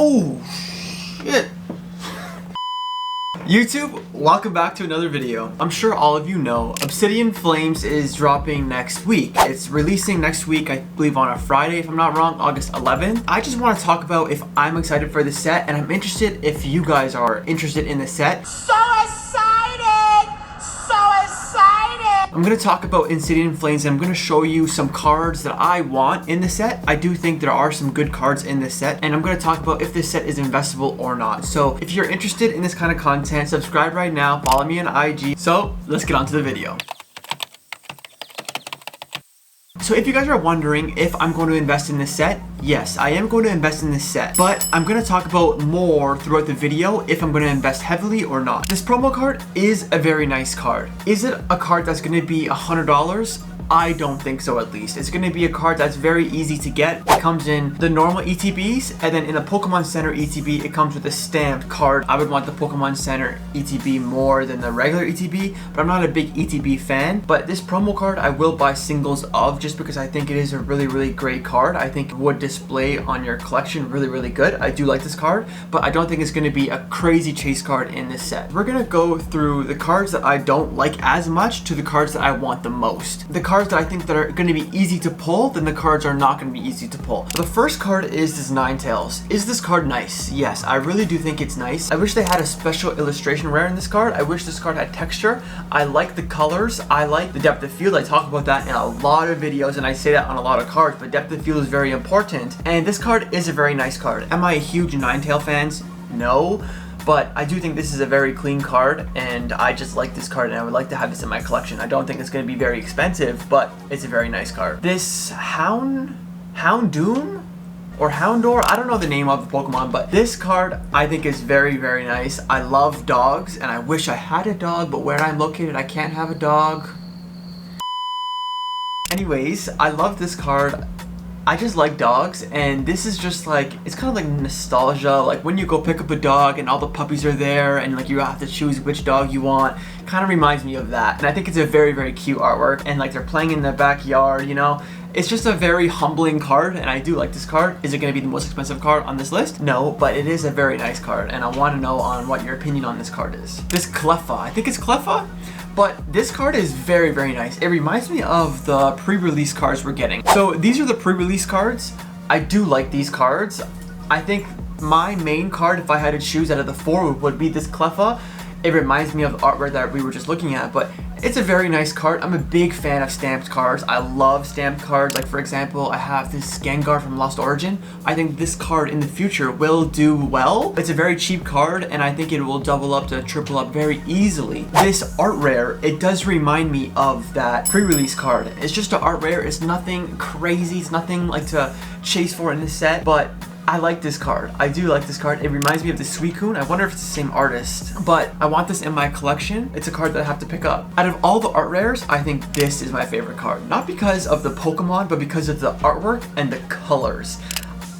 Oh, shit. YouTube, welcome back to another video. I'm sure all of you know Obsidian Flames is dropping next week. It's releasing next week, I believe on a Friday, if I'm not wrong, August 11th. I just want to talk about if I'm excited for the set, and I'm interested if you guys are interested in the set. So excited! So excited! I'm going to talk about Obsidian Flames, and I'm going to show you some cards that I want in the set. I do think there are some good cards in this set, and I'm going to talk about if this set is investable or not. So if you're interested in this kind of content, subscribe right now, follow me on IG. So let's get on to the video. So if you guys are wondering if I'm going to invest in this set, yes, I am going to invest in this set, but I'm going to talk about more throughout the video if I'm going to invest heavily or not. This promo card is a very nice card. Is it a card that's going to be $100? I don't think so, at least. It's going to be a card that's very easy to get. It comes in the normal ETBs, and then in the Pokemon Center ETB, it comes with a stamped card. I would want the Pokemon Center ETB more than the regular ETB, but I'm not a big ETB fan. But this promo card, I will buy singles of just because I think it is a really, really great card. I think it would display on your collection really, really good. I do like this card, but I don't think it's going to be a crazy chase card in this set. We're going to go through the cards that I don't like as much to the cards that I want the most. The cards that I think that are going to be easy to pull, then the cards are not going to be easy to pull. The first card is this Ninetales. Is this card nice? Yes, I really do think it's nice. I wish they had a special illustration rare in this card. I wish this card had texture. I like the colors. I like the depth of field. I talk about that in a lot of videos, and I say that on a lot of cards, but depth of field is very important. And this card is a very nice card. Am I a huge Ninetale fan? No. But I do think this is a very clean card, and I just like this card, and I would like to have this in my collection. I don't think it's going to be very expensive, but it's a very nice card. This Houndoom or Houndour, I don't know the name of the Pokemon, but this card I think is very, very nice. I love dogs, and I wish I had a dog, but where I'm located, I can't have a dog. Anyways, I love this card. I just like dogs, and this is just like, it's kind of like nostalgia, like when you go pick up a dog and all the puppies are there and like you have to choose which dog you want. Kind of reminds me of that, and I think it's a very, very cute artwork, and like they're playing in the backyard, you know. It's just a very humbling card, and I do like this card. Is it going to be the most expensive card on this list? No, but it is a very nice card, and I want to know on what your opinion on this card is. This Cleffa, I think it's Cleffa? But this card is very, very nice. It reminds me of the pre-release cards we're getting. So these are the pre-release cards. I do like these cards. I think my main card, if I had to choose out of the four, would be this Cleffa. It reminds me of the artwork that we were just looking at, but it's a very nice card. I'm a big fan of stamped cards. I love stamped cards. Like, for example, I have this Gengar from Lost Origin. I think this card in the future will do well. It's a very cheap card, and I think it will double up to triple up very easily. This art rare, it does remind me of that pre-release card. It's just an art rare. It's nothing crazy. It's nothing like to chase for in this set, but I like this card. I do like this card. It reminds me of the Suicune. I wonder if it's the same artist, but I want this in my collection. It's a card that I have to pick up. Out of all the art rares, I think this is my favorite card. Not because of the Pokemon, but because of the artwork and the colors.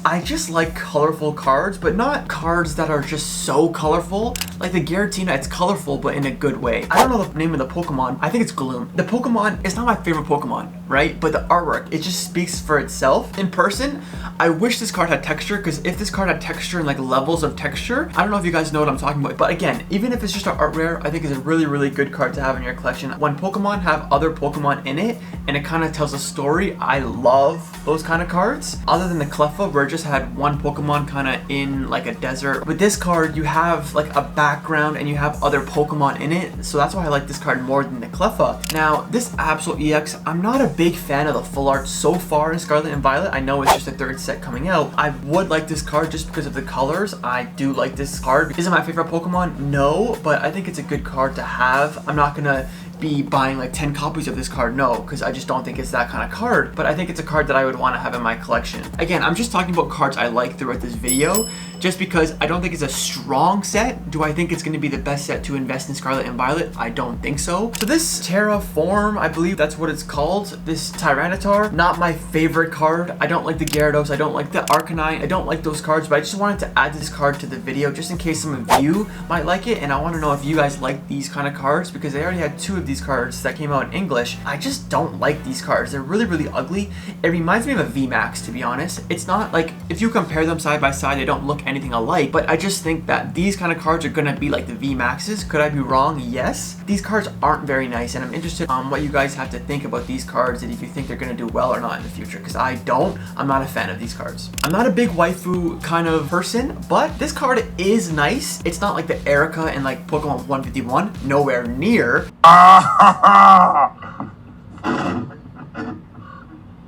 I just like colorful cards, but not cards that are just so colorful. Like the Giratina, it's colorful, but in a good way. I don't know the name of the Pokemon. I think it's Gloom. The Pokemon is not my favorite Pokemon, right? But the artwork, it just speaks for itself. In person, I wish this card had texture, because if this card had texture and like levels of texture, I don't know if you guys know what I'm talking about. But again, even if it's just an art rare, I think it's a really, really good card to have in your collection. When Pokemon have other Pokemon in it, and it kind of tells a story, I love those kind of cards. Other than the Cleffa, where it just had one Pokemon kind of in like a desert. With this card, you have like a background and you have other Pokemon in it, so that's why I like this card more than the Cleffa. Now, this Absol EX, I'm not a big fan of the full art so far in Scarlet and Violet. I know it's just a third set coming out. I would like this card just because of the colors. I do like this card. Is it my favorite Pokemon? No, but I think it's a good card to have. I'm not gonna be buying like 10 copies of this card, no, because I just don't think it's that kind of card, but I think it's a card that I would want to have in my collection. Again, I'm just talking about cards I like throughout this video, just because I don't think it's a strong set. Do I think it's going to be the best set to invest in Scarlet and Violet? I don't think so. So this Terraform, I believe that's what it's called, this Tyranitar, not my favorite card. I don't like the Gyarados, I don't like the Arcanine, I don't like those cards, but I just wanted to add this card to the video just in case some of you might like it, and I want to know if you guys like these kind of cards, because they already had two of these cards that came out in English, I just don't like these cards. They're really, really ugly. It reminds me of a VMAX, to be honest. It's not like, if you compare them side by side, they don't look anything alike, but I just think that these kind of cards are gonna be like the VMAXs. Could I be wrong? Yes. These cards aren't very nice, and I'm interested on what you guys have to think about these cards and if you think they're gonna do well or not in the future, because I don't. I'm not a fan of these cards. I'm not a big waifu kind of person, but this card is nice. It's not like the Erica and like Pokemon 151, nowhere near.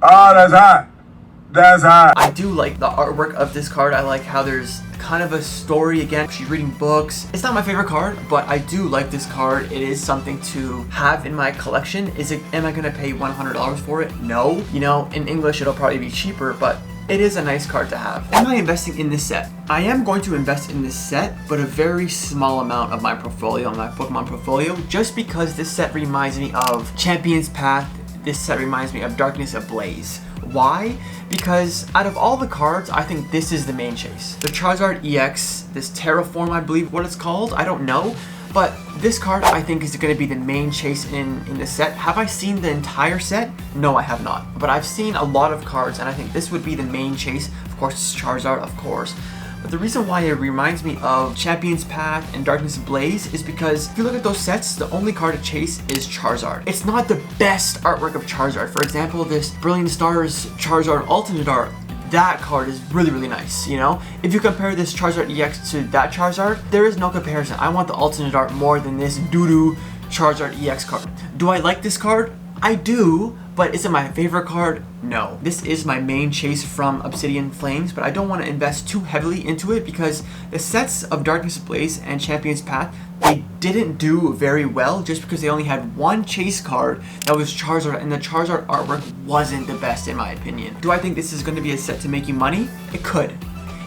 Oh, that's hot. That's hot. I do like the artwork of this card. I like how there's kind of a story. Again, she's reading books. It's not my favorite card, but I do like this card. It is something to have in my collection. Am I gonna pay $100 for it? No. You know, in English it'll probably be cheaper, but it is a nice card to have. Am I investing in this set? I am going to invest in this set, but a very small amount of my portfolio, my Pokemon portfolio, just because this set reminds me of Champion's Path. This set reminds me of Darkness Ablaze. Why? Because out of all the cards, I think this is the main chase. The Charizard EX, this Terraform, I believe what it's called, I don't know. But this card, I think, is going to be the main chase in the set. Have I seen the entire set? No, I have not. But I've seen a lot of cards, and I think this would be the main chase. Of course, it's Charizard, of course. But the reason why it reminds me of Champion's Path and Darkness Ablaze is because if you look at those sets, the only card to chase is Charizard. It's not the best artwork of Charizard. For example, this Brilliant Stars Charizard Alternate Art, that card is really, really nice, you know? If you compare this Charizard EX to that Charizard, there is no comparison. I want the alternate art more than this doo-doo Charizard EX card. Do I like this card? I do, but is it my favorite card? No. This is my main chase from Obsidian Flames, but I don't want to invest too heavily into it because the sets of Darkness Ablaze and Champion's Path, they didn't do very well just because they only had one chase card that was Charizard, and the Charizard artwork wasn't the best in my opinion. Do I think this is going to be a set to make you money? It could.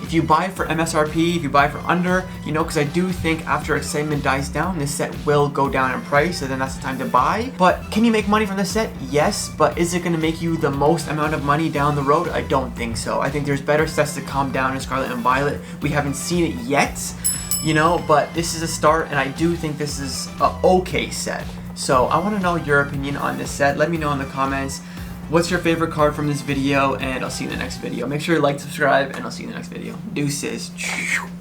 If you buy it for MSRP, if you buy it for under, you know, because I do think after excitement dies down, this set will go down in price, so then that's the time to buy. But can you make money from this set? Yes, but is it going to make you the most amount of money down the road? I don't think so. I think there's better sets to calm down in Scarlet and Violet. We haven't seen it yet, you know, but this is a start, and I do think this is a okay set. So I want to know your opinion on this set. Let me know in the comments. What's your favorite card from this video? And I'll see you in the next video. Make sure you like, subscribe, and I'll see you in the next video. Deuces.